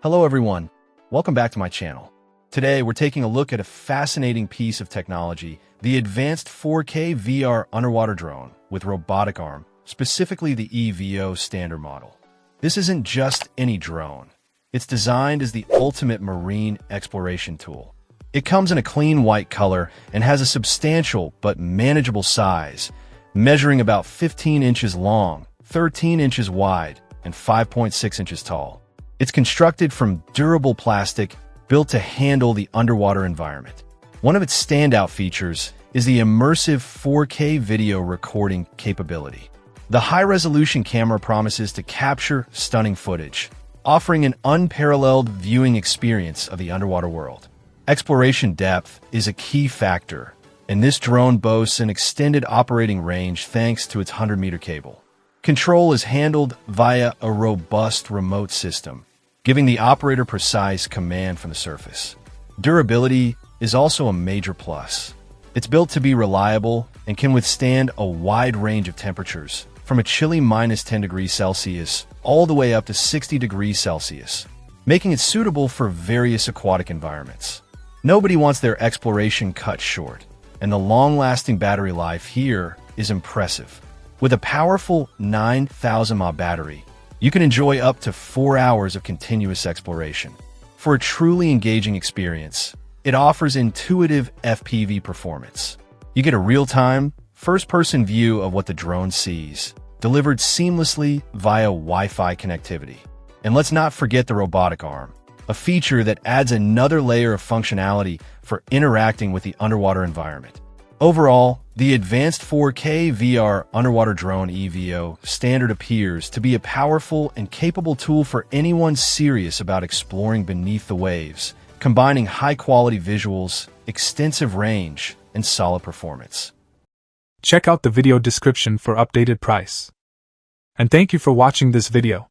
Hello everyone, welcome back to my channel. Today we're taking a look at a fascinating piece of technology, the advanced 4K VR underwater drone with robotic arm, specifically the EVO standard model. This isn't just any drone. It's designed as the ultimate marine exploration tool. It comes in a clean white color and has a substantial but manageable size, measuring about 15 inches long, 13 inches wide, and 5.6 inches tall. It's constructed from durable plastic, built to handle the underwater environment. One of its standout features is the immersive 4K video recording capability. The high-resolution camera promises to capture stunning footage, offering an unparalleled viewing experience of the underwater world. Exploration depth is a key factor, and this drone boasts an extended operating range thanks to its 100-meter cable. Control is handled via a robust remote system, giving the operator precise command from the surface. Durability is also a major plus. It's built to be reliable and can withstand a wide range of temperatures, from a chilly -10 degrees Celsius all the way up to 60 degrees Celsius, making it suitable for various aquatic environments. Nobody wants their exploration cut short, and the long-lasting battery life here is impressive. With a powerful 9,000 mAh battery, you can enjoy up to 4 hours of continuous exploration. For a truly engaging experience, it offers intuitive FPV performance. You get a real-time, first-person view of what the drone sees, delivered seamlessly via Wi-Fi connectivity. And let's not forget the robotic arm, a feature that adds another layer of functionality for interacting with the underwater environment. Overall, the advanced 4K VR underwater drone EVO standard appears to be a powerful and capable tool for anyone serious about exploring beneath the waves, combining high-quality visuals, extensive range, and solid performance. Check out the video description for updated price. And thank you for watching this video.